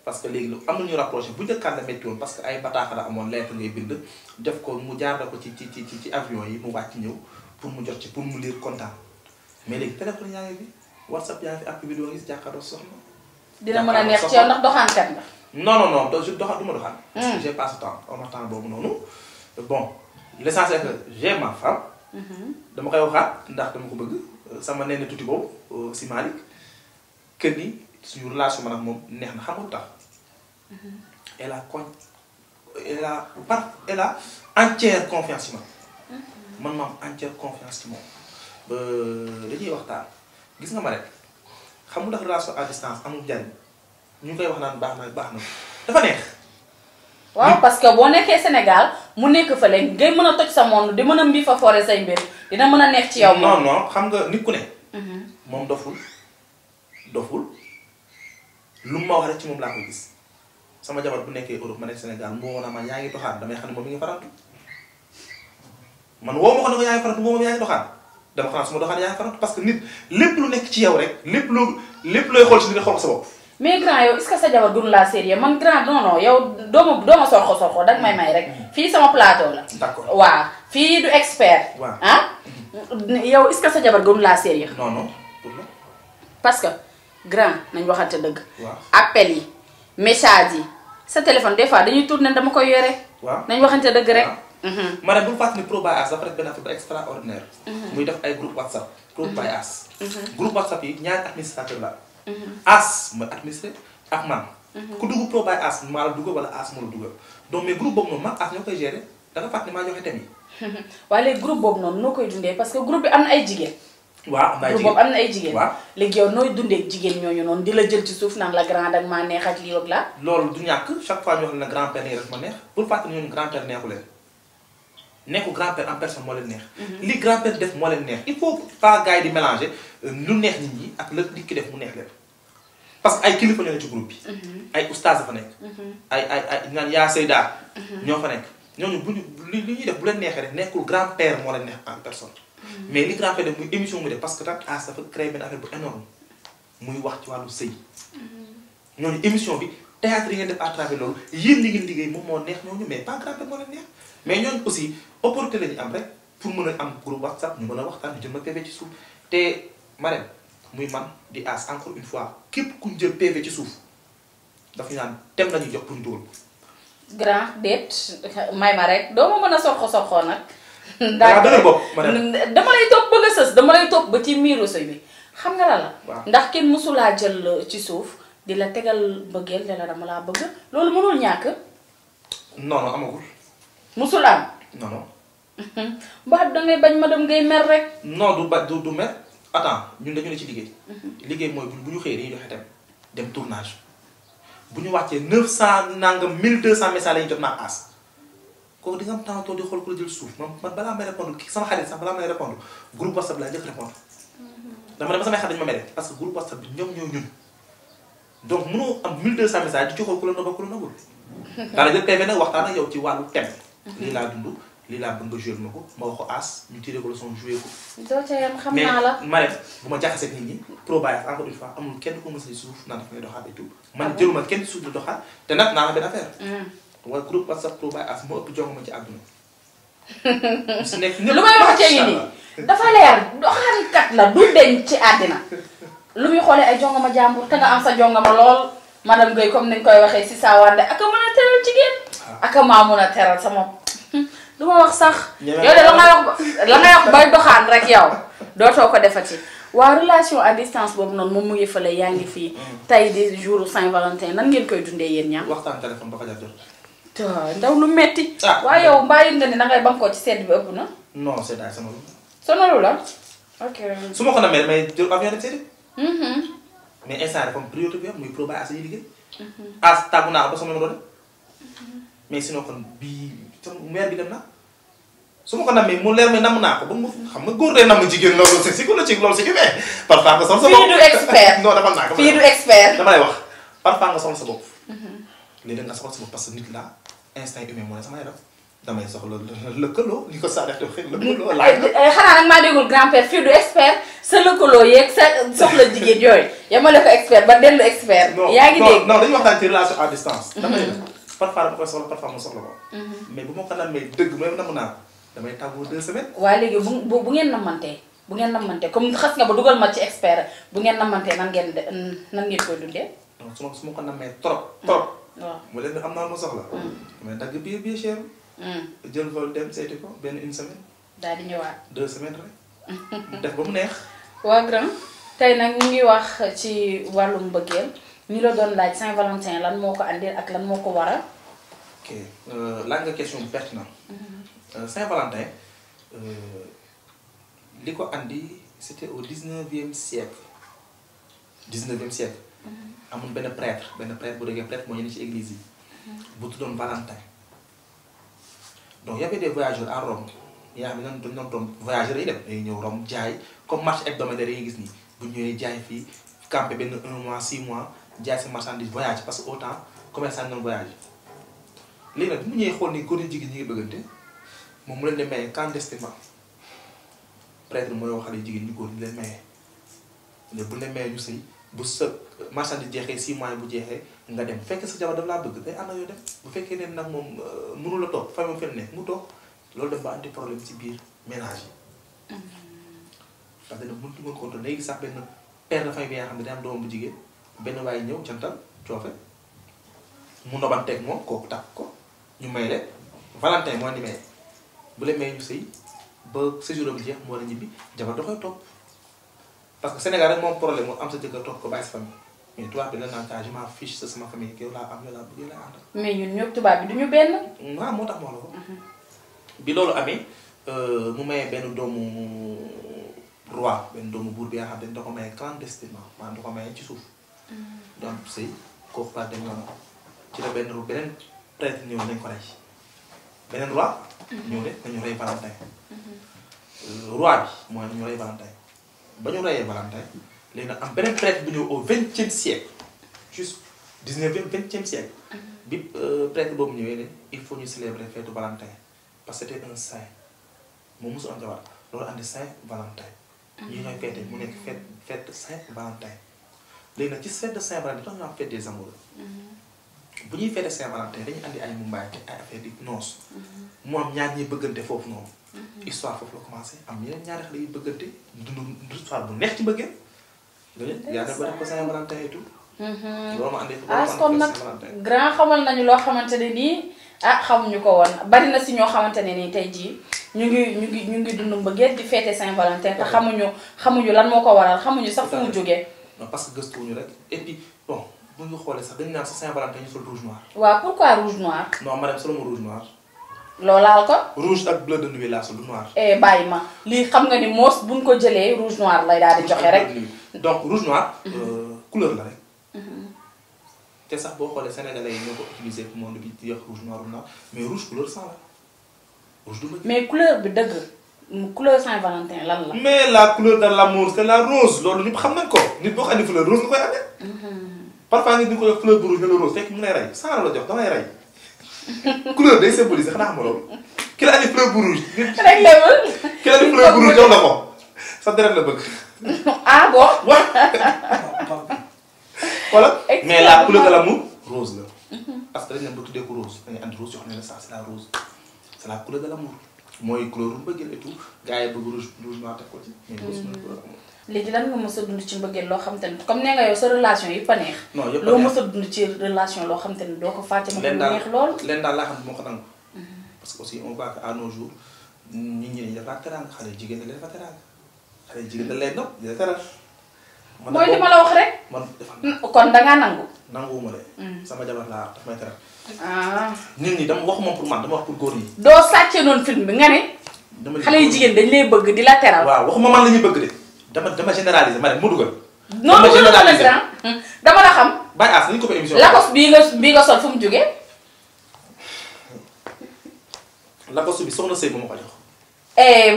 parce que léegi lu am na ñu rapproché bu njëkkaan la métti woon parce que ay bataaxal la amoon lettre ngay bind def ko mu jaar la ko ci avion yi mu wàcc ñëw pour mu jot ci pour mu lire kontaan mais léegi téléphone yaa ngi fi WhatsApp yaa ngi fi app vidéo ngi si jàkkaarloo soxna. dina mën a neex ci yow ndax doxaankat nga. non du ma doxaan. parce que j'ai pas ce temps au temps boobu noonu bon l'essentiel que j'ai ma femme. dama koy waxaat ndax dama ko bëgg sama nene tuuti boobu si Malick kër ni suñu relation man ak moom neex na xam nga lu tax. elle a entière confiance ci man. man ma am entière confiance ci moom ba dañuy waxtaan gis nga ma rek xam nga relation à distance amul njariñ ñu koy wax naan baax na dafa neex. waaw parce que boo nekkee Sénégal mu nekk fële ngay mën a toj sa monde di mën a mbi fa foore say mbir dina mën a neex ci yow. non xam nga nit ku ne. moom doful lu ma wax rek ci moom laa ko gis sama jabar bu nekkee Europe ma nekk Sénégal mu woo ma yaa ngi doxaan damay xam ne moom mi ngi farantu man woo ma ko ne ko yaa ngi farantu moom yaa ngi doxaan dama xam su ma doxaan yaa ngi farantu parce que nit lépp lu nekk ci yow rek lépp looy xool ci nit xool ko sa bopp. mais grand yow est-ce que sa jabar dund laa sérieux man grand non yow dooma sorxo danga may rek fii sama plateau la. d'accord waaw fii du expert. waaw yow est-ce que sa jabar dund laa sérieux. non pour la. parce que grand nañ waxante dëgg. waaw appel yi message yi sa téléphone des fois dañuy tourner dama koy yore. waaw nañ waxante dëgg rek. ma ne bul fàttali Pro by As dafa def benn affaire bu extraordinaire. muy def ay groupe WhatsApp. Pro by As. groupe WhatsApp yi ñaari administrateur la. As mooy administré ak man. ku dugg Pro by As maa la dugal wala As moo la dugal donc mais groupe boobu noonu man As ñoo koy gérer da nga fàttali maa joxe thème yi. waaye léegi groupe boobu noonu noo koy dundee parce que groupe bi am na ay jigéen. waaw am na ay groupe jigéen boobu am na ay jigéen. waaw léegi yow nooy dundee jigéen ñooñu noonu di la jël ci suuf naan la grand ak maa neex ak lii ak la. loolu du ñàkk chaque fois ñu wax ne grand père nii rek ma neex bul fàttali ñooñu grand père neexu leen nekku grand père en personne moo leen neex. li grand père def moo leen neex il faut pas gars yi di mélanger lu neex nit ñi ak la nit ki def mu neex leen. parce que ay kilifa ñoo ne ci groupe bi. ay oustaz fa nekk. ay naan yaa Seyda. ñoo fa nekk ñooñu bu ñu li ñuy def bu leen neexee rek nekkul grand père moo leen neex en personne. mais li grand père def muy émission mu def parce que tam As dafa créé benn affaire bu énorme muy wax ci wàllu sëy. ñooñu émission bi théâtre yi ngeen def à travers loolu yéen li ngeen liggéey moom moo neex ñooñu mais pas grand père moo leen neex. mais ñooñu aussi opportunité la ñu am rek pour mën a am groupe WhatsApp ñu mën a waxtaan ñu jël ma PV ci suuf te Marème muy man di As encore une fois képp ku jël PV ci suuf daf ñu naan tem lañuy jox pour ñu dugal ko. grand déet may ma rek doo ma mën a sorxo nag. daa dëgër bopp dama lay topp ba nga sës dama lay topp ba ci miiru sëy bi xam nga la. waaw ndax kenn mësulaa jël ci suuf di la tegal bëggeel ne la dama laa bëgg loolu mënul ñàkk. non amagul. mësul am. non. mbaa dangay bañ ma dem ngay mer rek. non du mer attends ñun dañu ne ci liggéey. liggéey mooy bu ñu xëyee dañuy joxe dem tournage bu ñu wàccee 900 nangam 1200 messages la ñu jot naa As kooku di nga am temps toog di xool ku la jël suuf man balaa may répondre kii sama xarit sax balaa may répondre groupe WhatsApp laa njëkk répondre dama dem ba samay xarit dañu ma mere parce que groupe WhatsApp bi ñoom ñoo ñun donc mënoo am 1200 messages di ci xool ku la nëbb ku la nëbbul. daanaka jël PV nag waxtaan ak yow ci wàllu thème. lii laa dund lii laa bëgg nga joué ma ko ma wax ko As ñu tiré ko leçon joué ko. doo ca yam xam naa la mais Marème bu ma jaxasee nit ñi Pro by As encore une fois amul kenn ko mës a suuf naan daf ngay doxaat et tout. man jëluma kenn suuf di doxaat te nag naa la benn affaire. waaye groupe WhatsApp Pro by As moo ëpp jox ma ci àdduna. su nekk ñëpp lu may wax cee ngi nii dafa leer doxaankat la du deñ ci àddina lu muy xoolee ay jongama jàmbur te nga am sa jongama lool madame Guèye comme ni nga koy waxee si saa wànde aka mën a teral jigéen. aka maa mën a teral sama. du ma wax sax. yow de la ngay wax bay doxaan rek yow dootoo ko defati. waa relation à distance boobu noonu moom mu ngi fële yaa ngi fii tey di jour Saint-Valentin nan ngeen koy dundee yéen ñaar. waxtaan téléphone ba fa jar jot. ndaw lu metti. waaye yow mbaa yëg nga ni dangay bankoo ci sedd bi ëpp na. non c'est daal sama. sonalu la. ok su ma ko namee may jël avion dem seeti. mais instant yii comme priorité bi am muy Pro by As yi liggéey. As tàggu naa ko ba sama numéro dem. mais sinon kon bii sama weer bi dem na su ma ko namee mu leer me namm naa ko ba mu xam nga góor day namm jigéen loolu c'est psychologique loolu c'est humain. parfois nga sol sa bopp fii du expert. non dafa naa ko fii du expert. dama lay wax parfois nga sol sa bopp. léegi nga soxla sa bopp parce que nit la instinct humain moo ne sama yaram damay soxla lëkkaloo li ko saa def xëy lëkkaloo laaj xanaa nag maa déggul grand père fii du expert sa lëkkaloo yeeg sa soxla jigéen yooyu yamale ko expert ba dellu expert. yaa ngi dégg non dañuy waxtaan ci relation à distance. damay def parfois dama koy soxla parfois mu soxla ko. mais bu ma ko namee dëgg mooy namm naa damay tàggoo 2 semaines. waaye léegi bu ngeen namantee comme xas nga ba dugal ma ci expert bu ngeen namantee nan ngeen koy dundee. non su ma ko namee trop. waaw mu leen am naa ma soxla. damay dagg billet cher. jël vol dem seeti ko benn 1 semaine. daal di ñëwaat. 2 semaines rek. def ba mu neex. waa grand tey nag ñu ngi wax ci wàllum mbëggeel ñu la doon laaj Saint-Valentin lan moo ko andil ak lan moo ko waral. ok laaj nga question bu pertinent. Saint-Valentin li ko andi c'était au 19e siècle 19e siècle amul benn prêtre bu déggee prêtre moo ñu ne ci église yi bu tuddoon Valentin donc y avait des voyageurs à Rome yaa xam ne dañu doon toog voyageurs yi dem dañuy ñëw Rome jaay comme marché hebdomadaire yi gis nii bu ñëwee jaay fii campé benn 1 mois 6 mois jaay sa marchandise voyage parce que autant commerçant yi doon voyage léegi nag bu mu ñëwee xool ni góor jigéen ñi ngi bëggante moom mu leen di maye clandestinement prêtre mooy wax xale jigéen ñi góor ñi leen maye léegi bu leen maye ñu sëy bu sa marchandise jeexee 6 mois yi bu jeexee nga dem fekk sa jabar daf laa bëgg day ànd ak yoo dem bu fekkee ne nag moom mënu la toog famille fen ne mu toog loolu dem ba andi problème ci biir ménage yi parce que nag mënut mën contrôle léegi sax benn père de famille bi nga xam ne day am doomam bu jigéen benn waaye ñëw jantal coofe mu nobanteeg moom kooku takk ko ñu may leen Valentin moo ni may bu leen may ñu sëy ba séjour am jeex mu war a ñibbi jabar da koy toog parce que Sénégal rek moom problème moom am sa jëkkër toog ko bàyyi sa famille mais tubaab bi la naan je m'en fiche sa sama famille yow laa am yow laa bëgg yow laa àndal. mais ñun ñëpp tubaab bi duñu benn. waaw moo tax moo la ko. bi loolu amee mu mayee benn doomu roi benn doomu buur bi nga xam ne da ko mayee clandestinement maanaam da ko mayee ci suuf. donc sëy kooku par dem yoon ci la beneen prêtre ñëw nañ ko rey beneen roi. ñëw ne nañu rey Valentin. roi bi mooy nañu rey Valentin ba ñu reyee Valentin léegi nag am beneen prêtre bu ñëw au 20e siècle juste 19e 20e siècle. bi prêtre boobu ñëwee ne il faut ñu célébrer fête Valentin parce que c'était un saint moom mosu am jabar loolu andi Saint Valentin. ñi ñooy fête mu nekk fête Saint Valentin léegi nag ci fête de Saint Valentin tax ñu am fête des amoureux. bu ñuy fête Saint Valentin dañuy andi ay mumbaay te ay affaire di noos. mu am ñaar ñuy bëggante foofu noonu. histoire foofu la commencé am ñeneen ñaari xale yu bëggante dund histoire bu neex ci bëggee. yaa ngi ba def ko Saint Valentin et tout. loolu ma andi kon nag grand xamal nañu loo xamante ne nii xamuñu ko woon bari na si ñoo xamante ne nii tey jii ñu ngi dund mbëggeel di fêter Saint Valentin te xamuñu lan moo ko waral xamuñu sax fu mu jógee. non parce que gëstuwuñu rek et puis bon bu ñu xoolee sax dañu naan sa Saint Valentin ñu sol rouge noir. waaw pourquoi rouge noir. non ma dem solo ma rouge noir. loolaal ko. rouge ak bleu de nuit laa sol du noir. bàyyi ma lii xam nga ni moos buñ ko jëlee rouge noir lay daal di joxe rek. donc rouge noir. couleur la rek. te sax boo xoolee sénégalais yi ñoo ko utilisé pour monde bi di wax rouge noir mais rouge couleur sang la rouge du bëgg. mais couleur bi dëgg couleur Saint-Valentin lan la. mais la couleur de l'amour c'est la rose loolu ñëpp xam nañ ko nit boo ko andi fleur rose nga koy amee. parfois nit ñi ko jox fleur bu rouge ne la rose fekk mu lay rey sang la jox damay rey couleur day symboliser xanaa xam nga loolu ki la andi fleur bu rouge. rek léwal ki la andi fleur bu rouge jox la ko sa deret la bëgg. bon. voilà mais la couleur de l'amour rose la. parce que dañu leen ba tuddee ko rose dañuy andi rose jox ne la ça c'est la rose c'est la couleur de l'amour mooy couleur bu bëggeel et tout gars yi bëgg rouge noir teg ko ci. mais rose mooy couleur amour. léegi lan nga mës a dund ci mbëggeel loo xam te ne comme nee nga yow sa relation yëpp a neex. non yëpp a neex loo mës a dund ci relation loo xam te ne doo ko fàtte. ma ko neex lool leen daal laa xam ne moo ko nangu. parce que aussi on voit que à nos jours nit ñi dafa teraanga xale jigéen dañ leen fa teraanga xale jigéen dañ leen nopp di la teral. mooy li ma la wax rek. man kon dangaa nangu. nanguwuma de. sama jabar laa daf may teral. nit ñi dama waxuma pour man dama wax pour góor ñi. doo sàccee noonu film bi nga ne. xale yu jigéen dañ lay bëgg di la teral. waaw waxuma man la ñuy bëgg de dama généraliser ma ne mu dugal. non mu généraliser dama la xam. bàyyi as nañu ko fa émission. Lacoste bii nga sol fu mu jógee. Lacoste bi soxna Sey ba ma ko jox.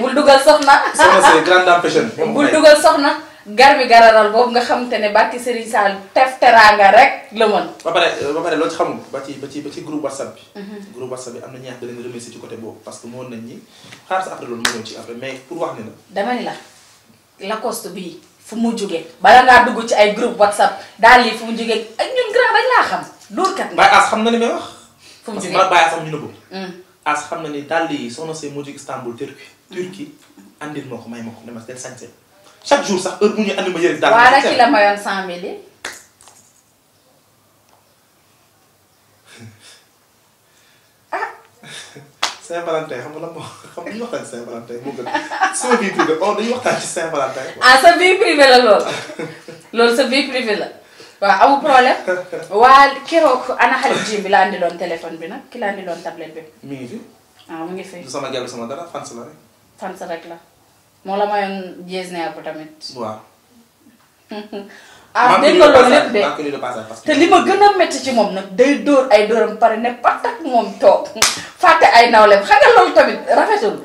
bul dugal soxna. soxna Sey grande dame fashion. bul dugal soxna. gar mi gararal boobu nga xam te ne barki Serigne Sall tef teraanga rek la mën. ba pare loo ci xamul ba ci groupe WhatsApp bi. groupe WhatsApp bi am na ñaax da leen remercier ci côté boobu parce que moo nañ ñi xaar sa après loolu moo ñëw ci après mais pour wax ne la. dama ni la Lacoste bii fu mu jógee bala ngaa dugg ci ay groupe WhatsApp daal lii fu mu jógee ak ñun grand rek laa xam loolu kat. Baye As xam na li may wax. fu mu jógee parce que man Baye As am ñu nëbbu. As xam na ni daal yi soxna Sey moo jóge Istanbul Turquie andil ma ko may ma ko dama del sañse chaque jour sax heure bu ñuy andi ma yëre daal. waaw ki la mayoon 100 000 yi. Saint-Valentin xam nga lan moo xam nga ñu waxtaan ci Saint-Valentin moo gën sama vie privée dañuy waxtaan ci Saint-Valentin. sa vie privée la loolu. loolu sa vie privée la. waaw amul problème. waa keroog ana xale ji bi la andiloon téléphone bi nag ki la andiloon tablette bi. mi ngi fi. mu ngi fi. du sama gel sama dara fan la rek. fans rek la moo la mayoon Getzner bu tamit. waaw. dégg nga loolu lépp de maa ngi koy parce que te li ma gën a métti ci moom nag day dóor ay dóoram pare ne patak moom toog fàtte ay nawleem xam nga loolu tamit rafetul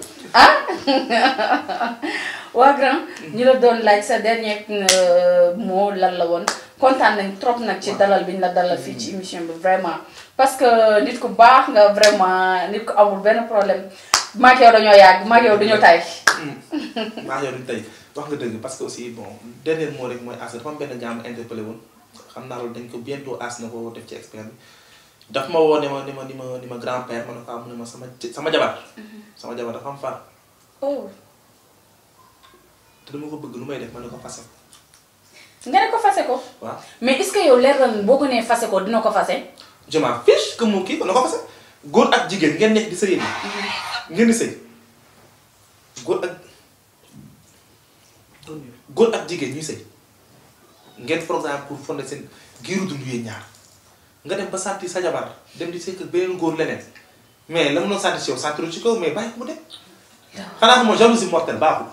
waa grand ñu la doon laaj sa dernier mot lan la woon kontaan nañ trop nag ci dalal bi ñu la dalal fii ci émission bi vraiment parce que nit ku baax nga vraiment nit ku amul benn problème maak yow dañoo yàgg maak yow dañoo tay maa ngi tey wax nga dëgg parce que aussi bon dernier mot rek mooy As dafa am benn jàmm interpellé woon xam naa loolu dañ ko bientôt As na ko def ci expert bi daf ma woo ni ma grand père ma ne ko am ne ma sama jabar sama jabar dafa am far oh te dama ko bëgg lu may def ma ne ko fase nga ne ko fase ko waaw mais est-ce que yow leer na boo ko nee fase ko dina ko fase je m'en fiche que mu kii ko na ko fase góor ak jigéen ngeen nekk di sëy ngeen di sëy góor ak jigéen ñuy sëy ngeen programme pour fonder seen giiru dund yéen ñaar nga dem ba sentir sa jabar dem di sëy ak beneen góor leneen mais la mënoon sentir si yow sentir ci kaw mais bàyyi ko mu dem xanaa xam nga jalousie mortelle baaxul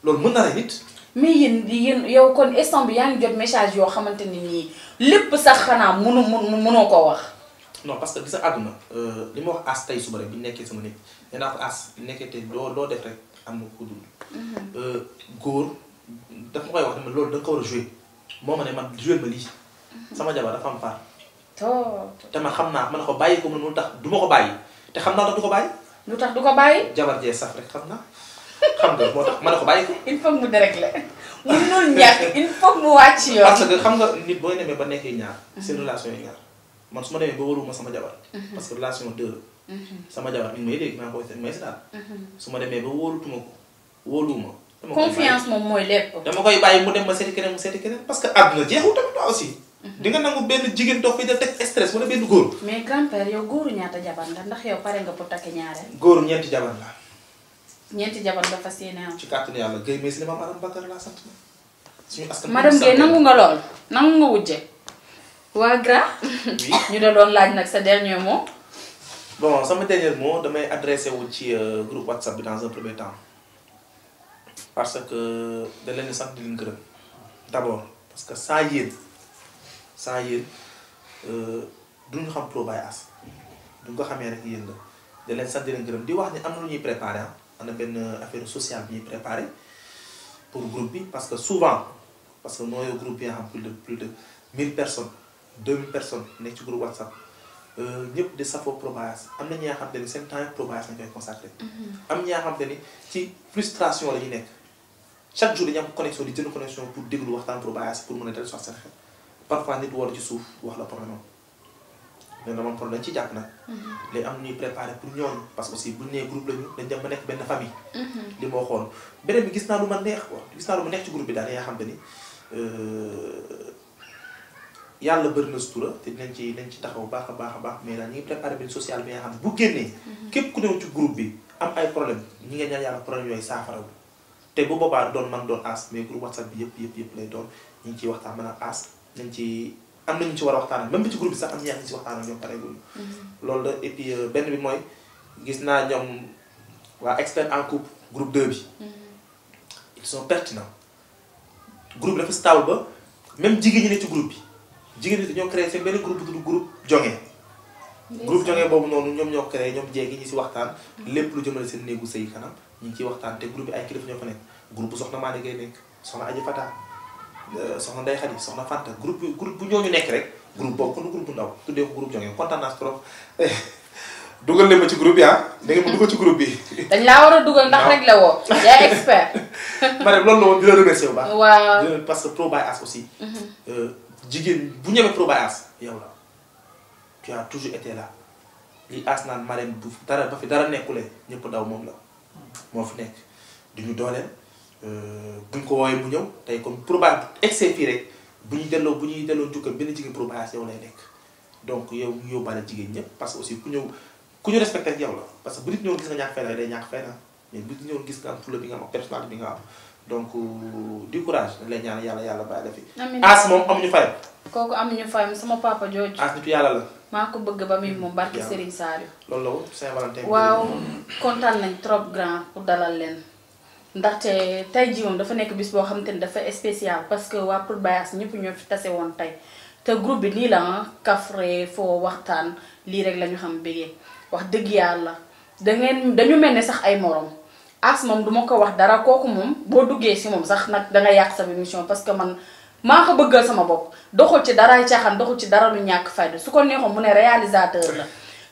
loolu mën na rey nit. mais yéen yow kon instant bi yaa ngi jot message yoo xamante ni nii lépp sax xanaa mënoo koo wax. non parce que gis nga àdduna li ma wax As tey suba rek bi ñu nekkee sama nit nee naa ko As nekkee te loo def rek am na ko dund. góor daf ma koy wax ne ma loolu da nga ko war a joué moo ma ne man joué ma lii sama jabar dafa am far. te man xam naa ma ne ko bàyyi ko lu tax du ma ko bàyyi te xam naa tax du ko bàyyi. lu tax du ko bàyyi. jabar jee saf rek xam naa xam nga moo tax ma ne ko bàyyi ko. il faut mu déréglé munul ñàkk il faut mu wàcc yoon. parce que xam nga nit booy demee ba nekkee ñaar. seen relation yi ñaar man su ma demee ba waruma sama jabar. parce que relation deux la. sama jabar mi ngi may dégg maa ngi koy may si daal. su ma demee ba wóolutuma ko wóoluwuma. confiance moom mooy lépp. dama koy bàyyi mu dem ba seeti keneen mu seeti keneen parce que àdduna jeexul tamit toi aussi. di nga nangu benn jigéen toog fi def teg stress wala benn góor. mais grand-père yow góoru ñaata jabar nga ndax yow pare nga pour takk ñaareel. góoru ñeenti jabar la. ñeenti jabar nga fas yéene am. ci kàttanu yàlla Guèye mais si li ma madame Bakar laa sant na. suñu askan madame Guèye nangu nga lool nangu nga wujje. waa grand. oui ñu da doon laaj nag sa dernier mot. bon sama dernier mot damay adressé wu ci groupe WhatsApp bi dans un premier temps. parce que da leen di sant di leen gërëm d'abord parce que sans yéen duñu xam Pro by As duñ ko xamee rek yéen la da leen sant di leen gërëm di wax ni am na lu ñuy préparé am na benn affaire sociale bi ñuy préparé pour groupe bi parce que souvent parce que nooy groupe bi nga xam plus de 1000 personnes 2000 personnes nekk ci groupe WhatsApp ñëpp di safoo Pro by As am na ñi nga xam te ni seen temps Pro by As lañ koy consacré. am ñi nga xam te ni ci frustration la ñu nekk chaque jour dañu am connexion di jënd connexion pour déglu waxtaan Pro by As pour mën a dellu seen xel parfois nit wala ci suuf wax la problème am mais dama am problème ci jàpp nag. léegi am ñuy préparé pour ñooñu parce que aussi bu ñu nee groupe lañu dañ dem ba nekk benn famille. li ma waxoon beneen bi gis naa lu ma neex quoi gis naa lu ma neex ci groupe bi daal yaa xam te ni yàlla bëri na sutura te dinañ ci taxaw baax a baax mais daal ñu ngi préparé benn social bi nga xam ne bu génnee. képp ku ñëw ci groupe bi am ay problème ñi nga ñaan yàlla problème yooyu saafarawu te bu boobaa doon man doon As mais groupe WhatsApp bi yëpp lay doon ñu ngi ciy waxtaan maanaam As nañ ci. am na ñu ci war a waxtaan même bi ci groupe bi sax am ñaax ñu ci waxtaan ak ñoom pare guñu loolu la et puis benn bi mooy gis naa ñoom waa expert en couple groupe 2 bi ils sont pertinents groupe dafa stable ba même jigéen ñi ne ci groupe bi jigéen ñi dañoo créé seen benn groupe bu tudd groupe jonge groupe jonge boobu noonu ñoom ñoo créé ñoom jéegi ñi si waxtaan lépp lu jëmale seen néegu sëy kanam ñu ngi ciy waxtaan te groupe bi ay kilifa ñoo fa nekk groupe bu soxna Maane Gueye nekk soxna Aji Fata soxna Ndeye Khady soxna Fanta groupe bu ñooñu nekk rek groupe boobu kon groupe bu ndaw tuddee ko groupe jonge kontaan naa trop dugal leen ma ci groupe bi da ngeen ma dugal ci groupe bi. dañ laa war a dugal ndax rek la woo. yaa expert. ma ne loolu la woon di la remercier bu baax. waaw parce que Pro by As aussi. jigéen bu ñëwee Pro by As yow la. tu as toujours été là li As naan Marème bu dara ba fi dara nekkulee ñëpp daw moom la moo fi nekk du ñu dooleel. buñ ko woowee mu ñëw tey comme Pro by As excès fii rek bu ñuy delloo njukkal benn jigéen Pro by As yow lay nekk donc yow ñu yóbbaale jigéen ñëpp parce que aussi ku ñu respecté ak yow la parce que bu nit ñëwoon gis nga ñàkk fay day ñàkk fay na mais bu nit ñëwoon gis nga am fulla bi nga am ak personnalité bi nga am donc du courage dañ lay ñaan yàlla bàyyi la fi. amiin As moom amuñu fayam. kooku amuñu fayam sama papa jooju. As nitu yàlla la. maa ko bëgg ba muy moom barki Serigne Saliou. loolu la woon Saint-Valentin. waaw kontaan nañ trop grand pour dalal leen. ndaxte tey jii moom dafa nekk bis boo xamante ni dafa spécial parce que waa Pod Bayas ñëpp ñoo fi tase woon tey te groupe bi nii la kafre foo waxtaan lii rek la ñu xam bégee wax dëgg yàlla dañu mel ne sax ay morom as moom duma ko wax dara kooku moom boo duggee si moom sax nag danga yàq sa émission parce que man maa ko bëggal sama bopp doxul ci dara caaxaan doxul ci dara lu ñàkk fayda su ko neexoon mu ne réalisateur la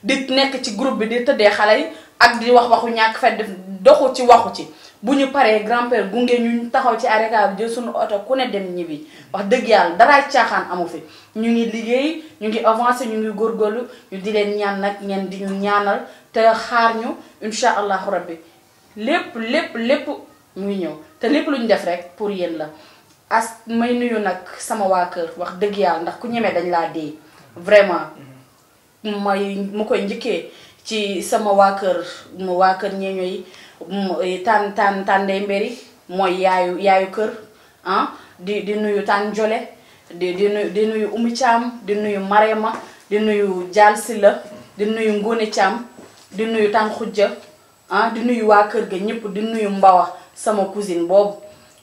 di nekk ci groupe bi di tëddee xale yi ak di wax waxu ñàkk fayda doxul ci waxu ci bu ñu paree grand-père gunge ñu taxaw ci arrêt bi jël suñu oto ku ne dem ñibbi wax dëgg yàlla dara caaxaan amu fi ñu ngi liggéey ñu ngi avancé ñu ngi góorgóorlu ñu di leen ñaan nag ngeen di ñu ñaanal te xaar ñu incha allahu rabbi lépp mu ngi ñëw te lépp lu ñu def rek pour yéen la. as may nuyu nag sama waa kër wax dëgg yàlla ndax ku ñemee dañ laa dee vraiment mu koy njëkkee ci sama waa kër ñeeño yi tan Ndey Mbéri mooy yaayu kër ah di nuyu tan Jole di nuyu Oumy Thiam di nuyu Marema di nuyu Dial Silla di nuyu Ngone Thiam di nuyu tan Xujja ah di nuyu waa kër ga ñëpp di nuyu Mbawa sama cousine boobu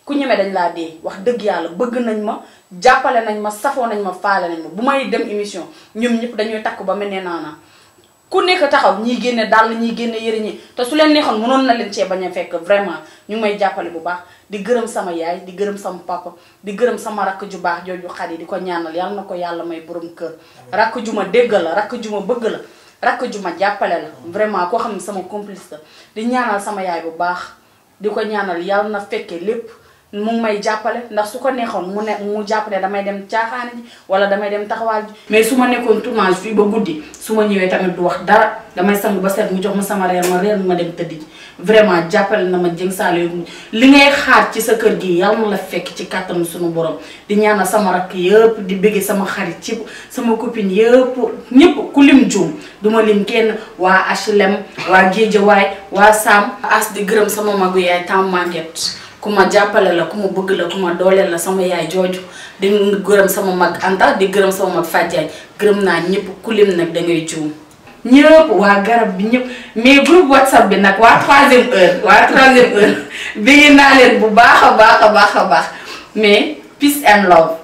ku ñeme dañ laa dee wax dëgg yàlla bëgg nañ ma jàppale nañ ma safoo nañ ma faale nañ ma bu may dem émission ñoom ñëpp dañuy takk ba mel ne naana ku nekk taxaw ñiy génne dàll ñiy génne yëre ñi te su leen neexoon mënoon na leen cee bañ a fekk vraiment ñu ngi may jàppale bu baax di gërëm sama yaay di gërëm sama papa di gërëm sama rakk ju baax jooju Xadi di ko ñaanal yàlla na ko yàlla may borom kër rakk ju ma déggal la rakk ju ma bëgg la rakk ju ma jàppale la vraiment koo xam ne sama complice la di ñaanal sama yaay bu baax di ko ñaanal yàlla na fekkee lépp mu ngi may jàppale ndax su ko neexoon mu jàppale damay dem caaxaane ji wala damay dem taxawaal ji mais su ma nekkoon tournage fii ba guddi su ma ñëwee tamit du wax dara damay sang ba set mu jox ma sama reer ma dem tëdd ji vraiment jàppale na ma Dieng Saalo li ngay xaar ci sa kër gi yàlla na la fekk ci kàttanu suñu borom di ñaanal sama rakk yëpp di bëgge sama xarit ci sama copine yëpp ñëpp ku lim juum duma lim kenn waa HLM waa Géejawaay waa Sam as di gërëm sama magu yaay Tam Maguette ku ma jàppale la ku ma bëgg la ku ma dooleel la sama yaay jooju di gërëm sama mag Anta di gërëm sama mag Fadjaay gërëm naa ñëpp ku lim nag dangay juum ñëpp waa garab bi ñëpp mais groupe WhatsApp bi nag waa troisième heure bëgg naa leen bu baax a baax mais peace and love